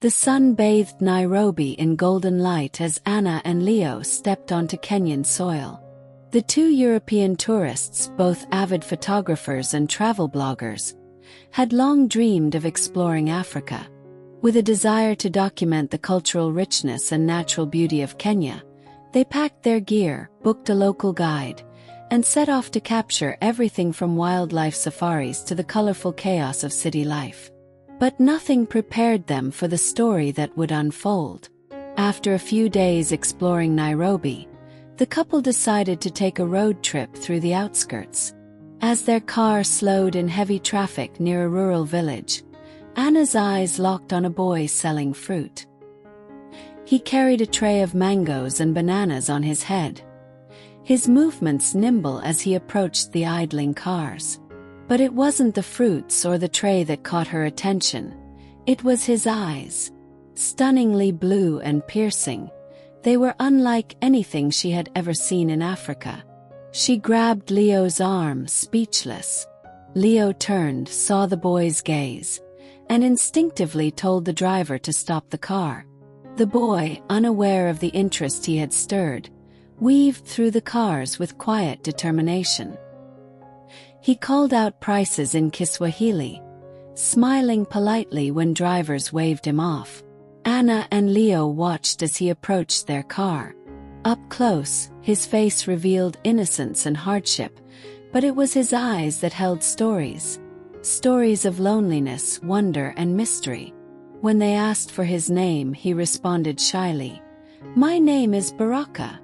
The sun bathed Nairobi in golden light as Anna and Leo stepped onto Kenyan soil. The two European tourists, both avid photographers and travel bloggers, had long dreamed of exploring Africa. With a desire to document the cultural richness and natural beauty of Kenya, they packed their gear, booked a local guide, and set off to capture everything from wildlife safaris to the colorful chaos of city life. But nothing prepared them for the story that would unfold. After a few days exploring Nairobi, the couple decided to take a road trip through the outskirts. As their car slowed in heavy traffic near a rural village, Anna's eyes locked on a boy selling fruit. He carried a tray of mangoes and bananas on his head, his movements nimble as he approached the idling cars. But it wasn't the fruits or the tray that caught her attention. It was his eyes. Stunningly blue and piercing, they were unlike anything she had ever seen in Africa. She grabbed Leo's arm, speechless. Leo turned, saw the boy's gaze, and instinctively told the driver to stop the car. The boy, unaware of the interest he had stirred, weaved through the cars with quiet determination. He called out prices in Kiswahili, smiling politely when drivers waved him off. Anna and Leo watched as he approached their car. Up close, his face revealed innocence and hardship, but it was his eyes that held stories. Stories of loneliness, wonder, and mystery. When they asked for his name, he responded shyly, "My name is Baraka."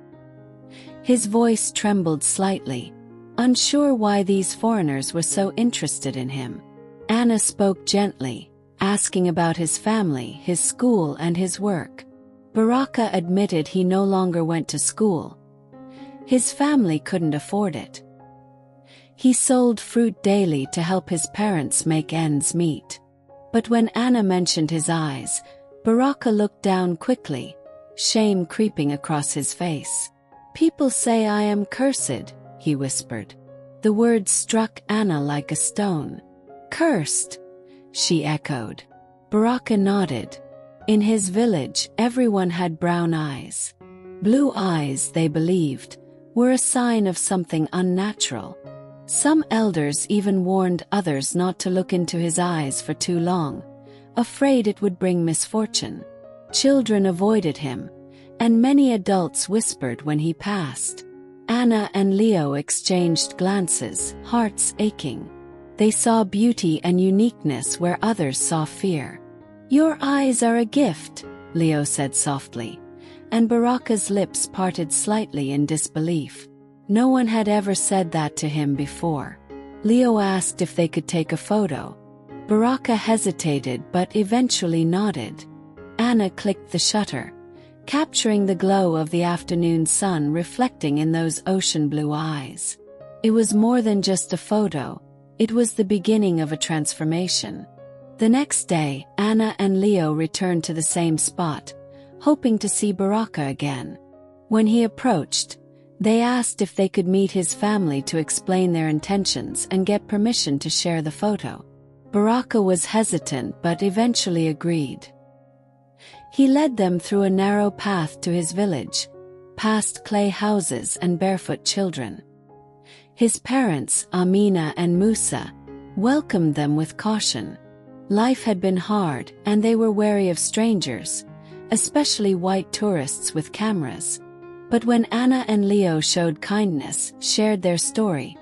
His voice trembled slightly, unsure why these foreigners were so interested in him. Anna spoke gently, asking about his family, his school, and his work. Baraka admitted he no longer went to school. His family couldn't afford it. He sold fruit daily to help his parents make ends meet. But when Anna mentioned his eyes, Baraka looked down quickly, shame creeping across his face. "People say I am cursed," he whispered. The words struck Anna like a stone. "Cursed?" she echoed. Baraka nodded. In his village, everyone had brown eyes. Blue eyes, they believed, were a sign of something unnatural. Some elders even warned others not to look into his eyes for too long, afraid it would bring misfortune. Children avoided him, and many adults whispered when he passed. Anna and Leo exchanged glances, hearts aching. They saw beauty and uniqueness where others saw fear. "Your eyes are a gift," Leo said softly, and Baraka's lips parted slightly in disbelief. No one had ever said that to him before. Leo asked if they could take a photo. Baraka hesitated but eventually nodded. Anna clicked the shutter, capturing the glow of the afternoon sun reflecting in those ocean blue eyes. It was more than just a photo, it was the beginning of a transformation. The next day, Anna and Leo returned to the same spot, hoping to see Baraka again. When he approached, they asked if they could meet his family to explain their intentions and get permission to share the photo. Baraka was hesitant but eventually agreed. He led them through a narrow path to his village, past clay houses and barefoot children. His parents, Amina and Musa, welcomed them with caution. Life had been hard and they were wary of strangers, especially white tourists with cameras. But when Anna and Leo showed kindness, shared their story,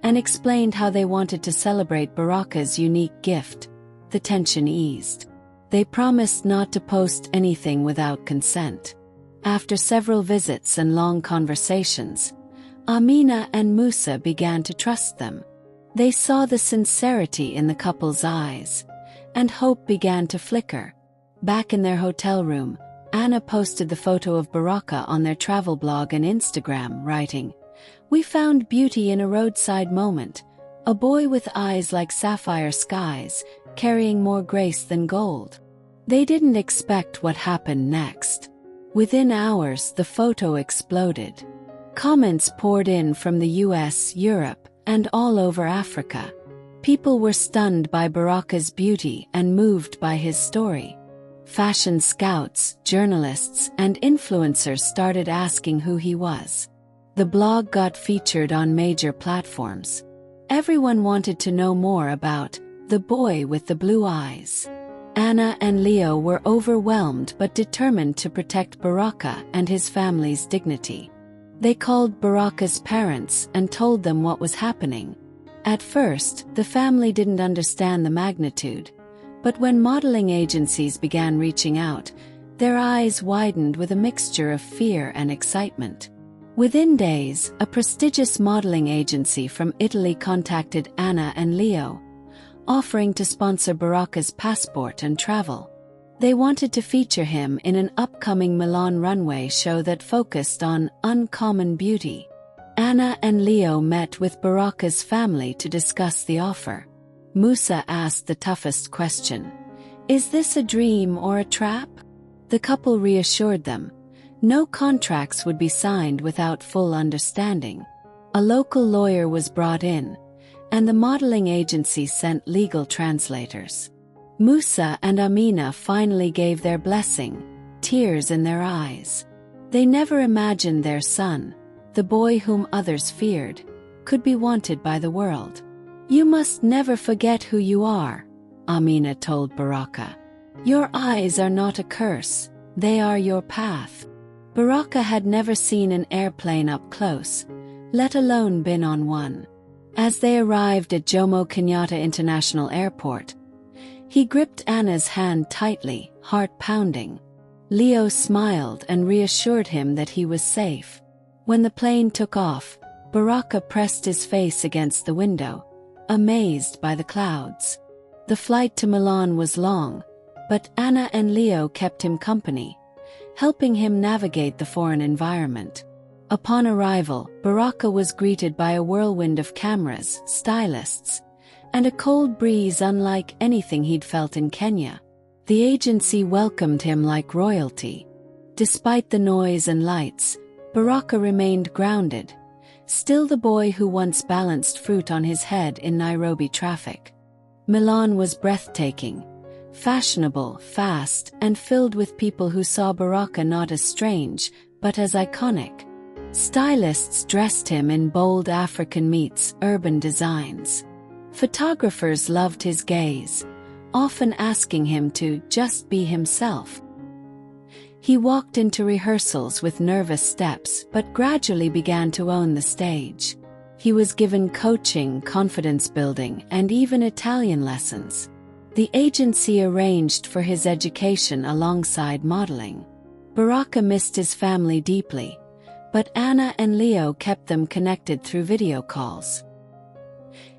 and explained how they wanted to celebrate Baraka's unique gift, the tension eased. They promised not to post anything without consent. After several visits and long conversations, Amina and Musa began to trust them. They saw the sincerity in the couple's eyes, and hope began to flicker. Back in their hotel room, Anna posted the photo of Baraka on their travel blog and Instagram, writing, "We found beauty in a roadside moment, a boy with eyes like sapphire skies, carrying more grace than gold." They didn't expect what happened next. Within hours, the photo exploded. Comments poured in from the US, Europe, and all over Africa. People were stunned by Baraka's beauty and moved by his story. Fashion scouts, journalists, and influencers started asking who he was. The blog got featured on major platforms. Everyone wanted to know more about the boy with the blue eyes. Anna and Leo were overwhelmed but determined to protect Baraka and his family's dignity. They called Baraka's parents and told them what was happening. At first, the family didn't understand the magnitude, but when modeling agencies began reaching out, their eyes widened with a mixture of fear and excitement. Within days, a prestigious modeling agency from Italy contacted Anna and Leo, offering to sponsor Baraka's passport and travel. They wanted to feature him in an upcoming Milan runway show that focused on uncommon beauty. Anna and Leo met with Baraka's family to discuss the offer. Musa asked the toughest question: "Is this a dream or a trap?" The couple reassured them. No contracts would be signed without full understanding. A local lawyer was brought in, and the modeling agency sent legal translators. Musa and Amina finally gave their blessing, tears in their eyes. They never imagined their son, the boy whom others feared, could be wanted by the world. "You must never forget who you are," Amina told Baraka. "Your eyes are not a curse, they are your path." Baraka had never seen an airplane up close, let alone been on one. As they arrived at Jomo Kenyatta International Airport, he gripped Anna's hand tightly, heart pounding. Leo smiled and reassured him that he was safe. When the plane took off, Baraka pressed his face against the window, amazed by the clouds. The flight to Milan was long, but Anna and Leo kept him company, helping him navigate the foreign environment. Upon arrival, Baraka was greeted by a whirlwind of cameras, stylists, and a cold breeze unlike anything he'd felt in Kenya. The agency welcomed him like royalty. Despite the noise and lights, Baraka remained grounded, still the boy who once balanced fruit on his head in Nairobi traffic. Milan was breathtaking, fashionable, fast, and filled with people who saw Baraka not as strange, but as iconic. Stylists dressed him in bold African meets urban designs. Photographers loved his gaze, often asking him to just be himself. He walked into rehearsals with nervous steps but gradually began to own the stage. He was given coaching, confidence building, and even Italian lessons. The agency arranged for his education alongside modeling. Baraka missed his family deeply, but Anna and Leo kept them connected through video calls.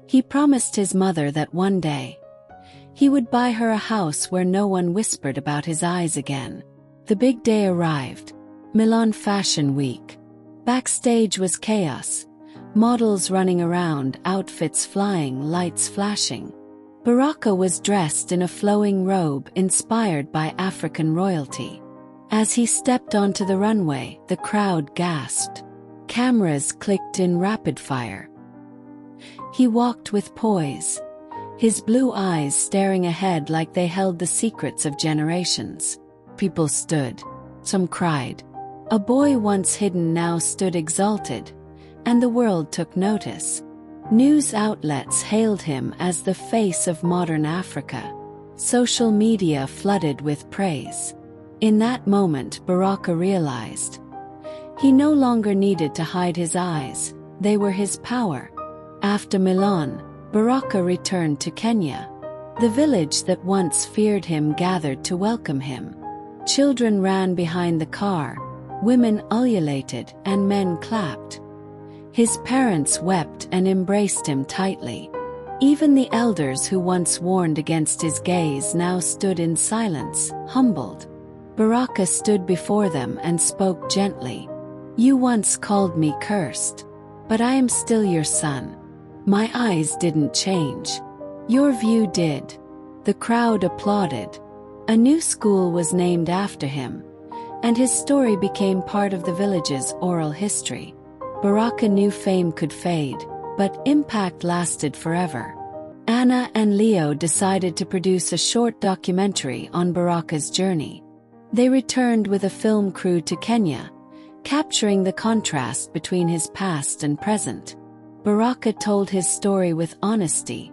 He promised his mother that one day, he would buy her a house where no one whispered about his eyes again. The big day arrived. Milan Fashion Week. Backstage was chaos. Models running around, outfits flying, lights flashing. Baraka was dressed in a flowing robe inspired by African royalty. As he stepped onto the runway, the crowd gasped. Cameras clicked in rapid fire. He walked with poise, his blue eyes staring ahead like they held the secrets of generations. People stood. Some cried. A boy once hidden now stood exalted, and the world took notice. News outlets hailed him as the face of modern Africa. Social media flooded with praise. In that moment, Baraka realized he no longer needed to hide his eyes, they were his power. After Milan, Baraka returned to Kenya. The village that once feared him gathered to welcome him. Children ran behind the car, women ululated, and men clapped. His parents wept and embraced him tightly. Even the elders who once warned against his gaze now stood in silence, humbled. Baraka stood before them and spoke gently. "You once called me cursed, but I am still your son. My eyes didn't change. Your view did." The crowd applauded. A new school was named after him, and his story became part of the village's oral history. Baraka knew fame could fade, but impact lasted forever. Anna and Leo decided to produce a short documentary on Baraka's journey. They returned with a film crew to Kenya, capturing the contrast between his past and present. Baraka told his story with honesty,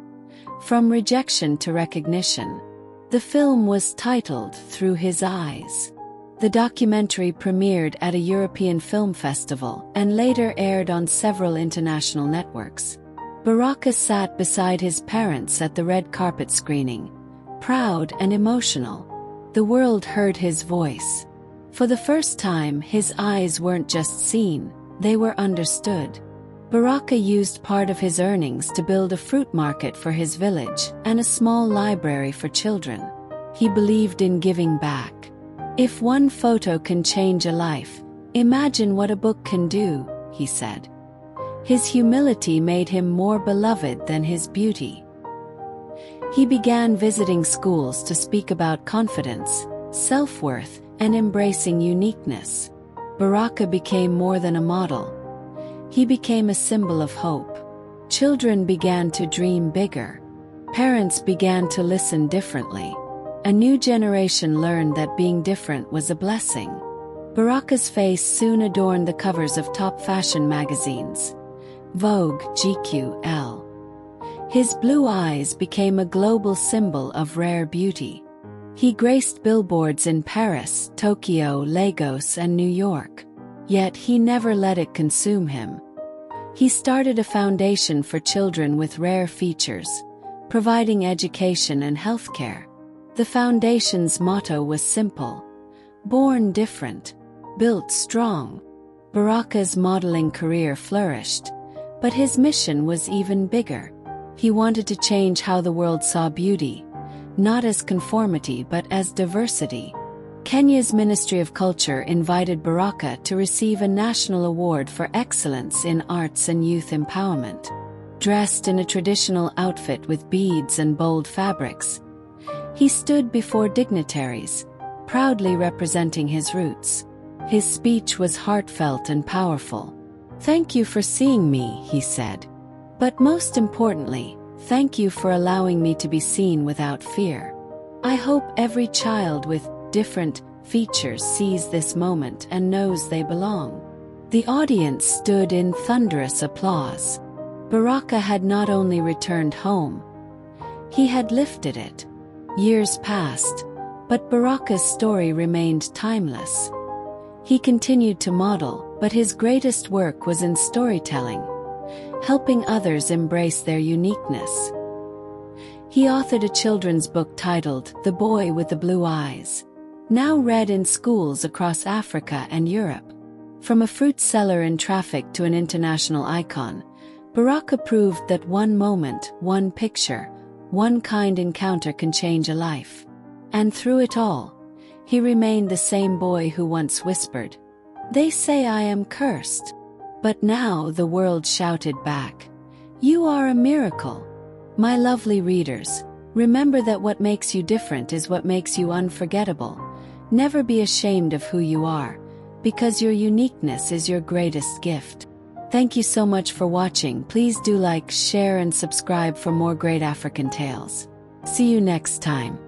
from rejection to recognition. The film was titled Through His Eyes. The documentary premiered at a European film festival and later aired on several international networks. Baraka sat beside his parents at the red carpet screening, proud and emotional. The world heard his voice. For the first time, his eyes weren't just seen, they were understood. Baraka used part of his earnings to build a fruit market for his village and a small library for children. He believed in giving back. If one photo can change a life, imagine what a book can do, he said. His humility made him more beloved than his beauty. He began visiting schools to speak about confidence, self-worth, and embracing uniqueness. Baraka became more than a model. He became a symbol of hope. Children began to dream bigger. Parents began to listen differently. A new generation learned that being different was a blessing. Baraka's face soon adorned the covers of top fashion magazines, Vogue, GQ, His blue eyes became a global symbol of rare beauty. He graced billboards in Paris, Tokyo, Lagos, and New York. Yet he never let it consume him. He started a foundation for children with rare features, providing education and healthcare. The foundation's motto was simple: born different, built strong. Baraka's modeling career flourished, but his mission was even bigger. He wanted to change how the world saw beauty, not as conformity but as diversity. Kenya's Ministry of Culture invited Baraka to receive a national award for excellence in arts and youth empowerment. Dressed in a traditional outfit with beads and bold fabrics, he stood before dignitaries, proudly representing his roots. His speech was heartfelt and powerful. "Thank you for seeing me," he said. "But most importantly, thank you for allowing me to be seen without fear. I hope every child with different features sees this moment and knows they belong." The audience stood in thunderous applause. Baraka had not only returned home, he had lifted it. Years passed, but Baraka's story remained timeless. He continued to model, but his greatest work was in storytelling, helping others embrace their uniqueness. He authored a children's book titled The Boy with the Blue Eyes, now read in schools across Africa and Europe. From a fruit seller in traffic to an international icon, Baraka proved that one moment, one picture, one kind encounter can change a life. And through it all, he remained the same boy who once whispered, "They say I am cursed." But now the world shouted back, "You are a miracle." My lovely readers, remember that what makes you different is what makes you unforgettable. Never be ashamed of who you are, because your uniqueness is your greatest gift. Thank you so much for watching. Please do like, share, and subscribe for more great African tales. See you next time.